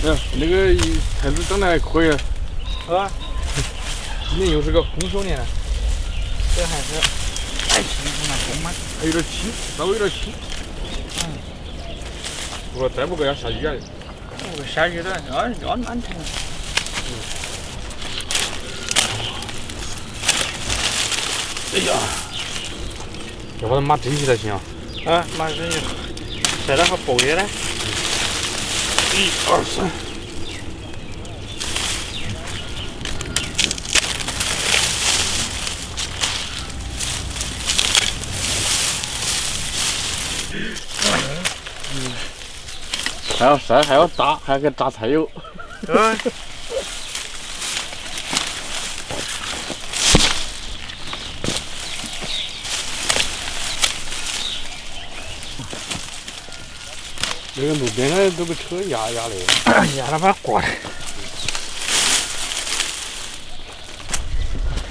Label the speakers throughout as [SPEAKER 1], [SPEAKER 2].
[SPEAKER 1] 那个菜籽长得还可以，
[SPEAKER 2] 是吧？
[SPEAKER 1] 今年又是个丰收年，
[SPEAKER 2] 这还是太轻松了，丰满。
[SPEAKER 1] 还有点轻，稍微有点轻。不过再不够要下雨了。
[SPEAKER 2] 下雨了，要难听。
[SPEAKER 1] 哎呀，要把它码整齐才行啊！
[SPEAKER 2] 啊，马上就晒得好薄的嘞。
[SPEAKER 1] 1、2、3。还要晒，还要炸，还要给炸菜油。
[SPEAKER 2] 对。
[SPEAKER 1] 那个路边的都被车压的，
[SPEAKER 2] 压了把过来。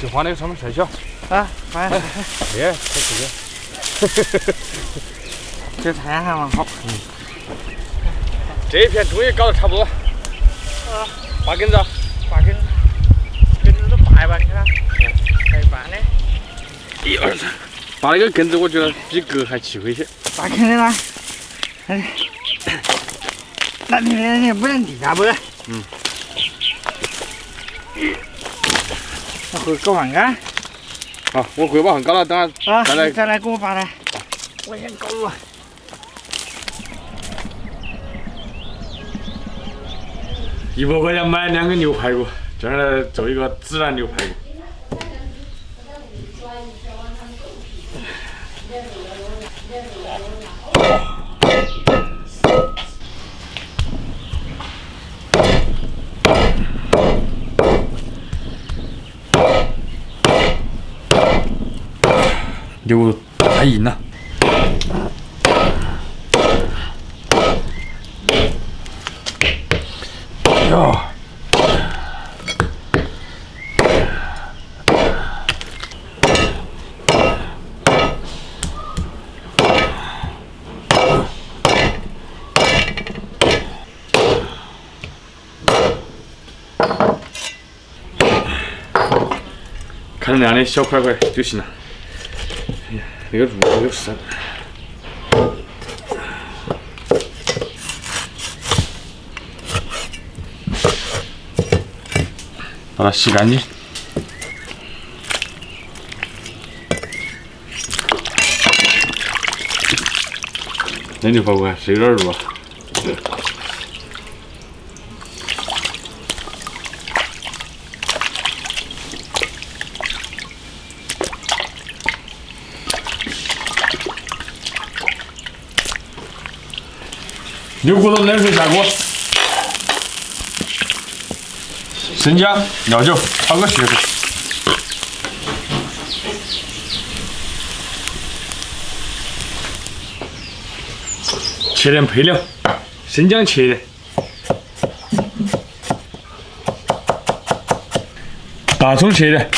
[SPEAKER 1] 就放那个上面晒小。
[SPEAKER 2] 啊，哎，
[SPEAKER 1] 太可惜。
[SPEAKER 2] 这菜还蛮好。
[SPEAKER 1] 这一片终于搞得差不多。8根子
[SPEAKER 2] ，8根，根子都拔一拔去了，还一半的。
[SPEAKER 1] 1、2、3，拔那个根子，我觉得比割还气亏些。
[SPEAKER 2] 拔根的啦，那你不能地下不？我会搞饭干。
[SPEAKER 1] 好，我会把饭搞了，等下
[SPEAKER 2] 再来给我拔来。我先搞了。
[SPEAKER 1] 100块钱买2个牛排骨，这儿来做一个孜然牛排骨。牛太硬了。哟。看亮的小块块就行了。那个肉有生。把它洗干净。那牛排骨还是有点肉啊。牛骨头冷水下锅，生姜、料酒炒个血水，切点配料，生姜切的，大葱切的，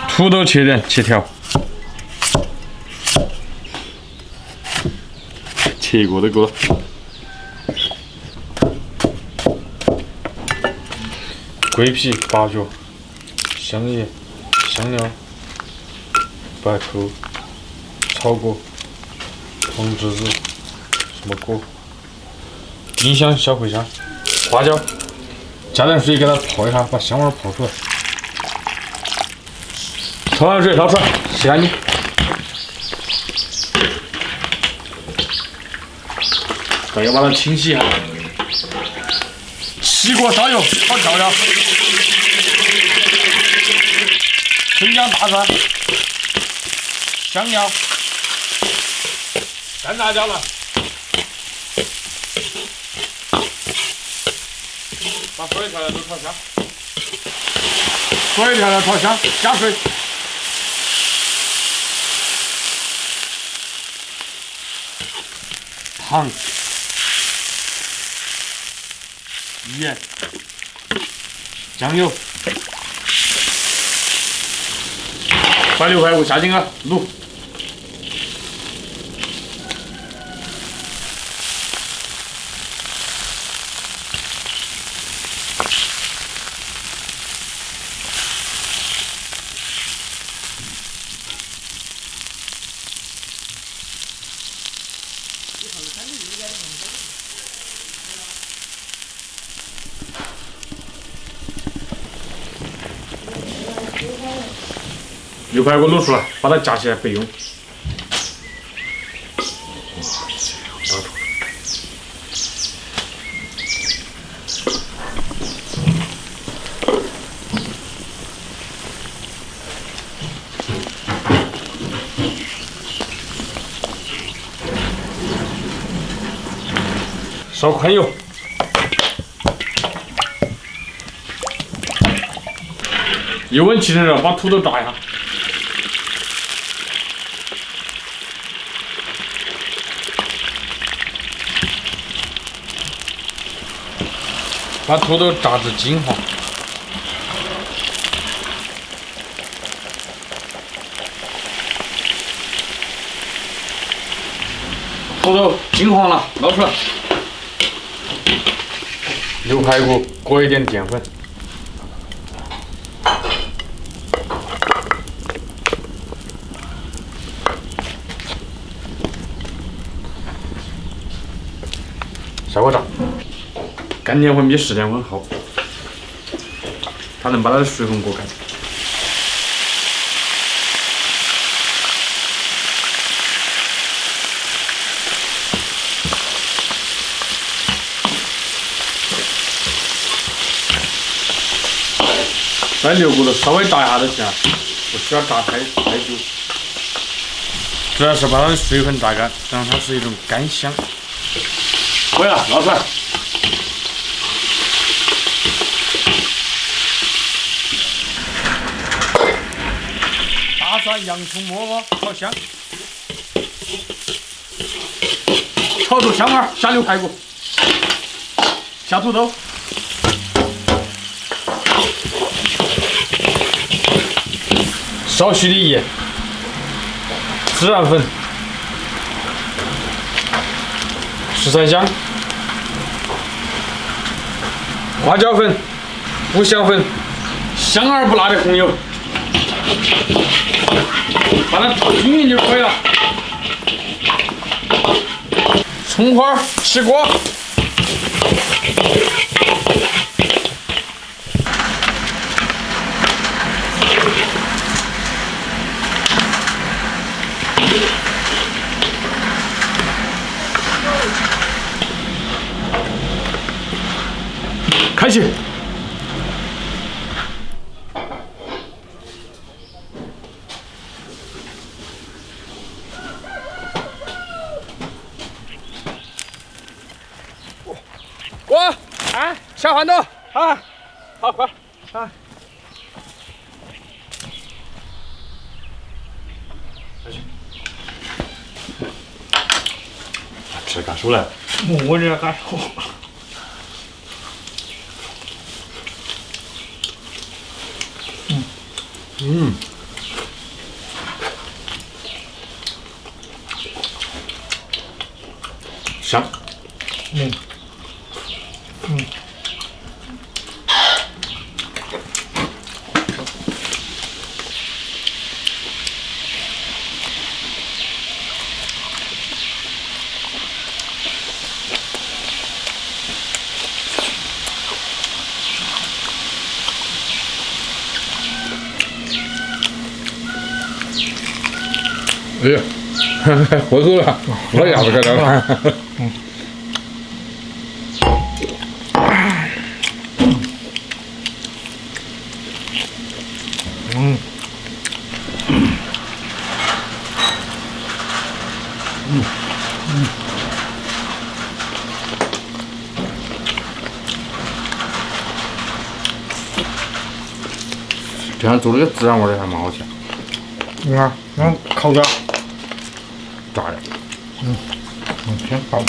[SPEAKER 1] 土豆切点切条。切过的锅，桂皮、八角、香叶、香料、白蔻、草果、红栀子、什么果、丁香、小茴香、花椒，加点水给它泡一下，把香味泡出来。焯完水捞出来，洗干净。再要把它清洗一下，起锅烧油，炒调料，生姜、大蒜、香料、干辣椒了，把所有调料都炒香，所有调料炒香，加水。糖。盐、酱油，把牛排骨下进去卤，牛排骨卤熟了，把它夹起来备用。烧宽油，油温起来了，把土豆炸一下。把土豆炸至金黄。土豆金黄了，捞出来。牛排骨裹一点淀粉，烧锅炸，干淀粉比湿淀粉好，它能把它的水分裹干。在油锅头稍微炸一下就行了，不需要炸太久。主要是把它的水分炸干，让它是一种干香。可以了，捞出来。大蒜、洋葱末末炒香，炒出香味，下牛排骨，下土豆。少许的盐、孜然粉、十三香、花椒粉、五香粉、香而不辣的红油，把它炒均匀就可以了。葱花起锅。开始。锅啊，下饭豆啊，好快啊！吃干熟了。
[SPEAKER 2] 我这干熟。
[SPEAKER 1] 香。
[SPEAKER 3] 哎呀，活够了，老鸭子搁这了。这样做这个孜然味儿还蛮好吃。
[SPEAKER 2] 你看，烤的，
[SPEAKER 3] 炸的。
[SPEAKER 2] 挺好。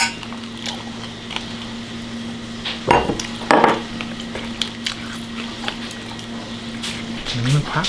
[SPEAKER 2] 怕。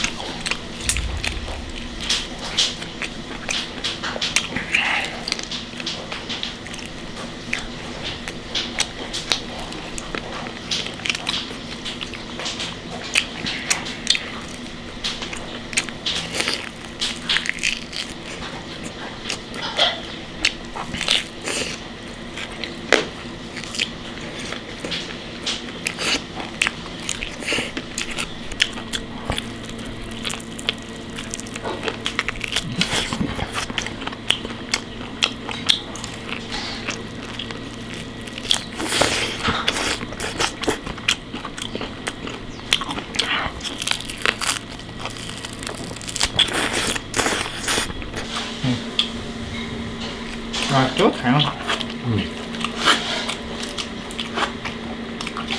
[SPEAKER 2] 这个太阳大。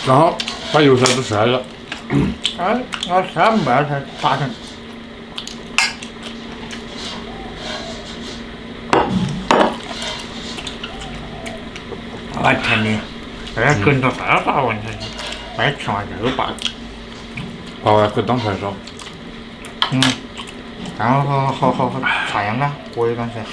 [SPEAKER 3] 然后把油菜都晒了，
[SPEAKER 2] 哎，我晒不完才打成。我天的，这跟着啥啥问题？没吃完就罢了。
[SPEAKER 3] 扒完可以当菜烧。
[SPEAKER 2] 嗯，然后好菜样啊，我也感觉。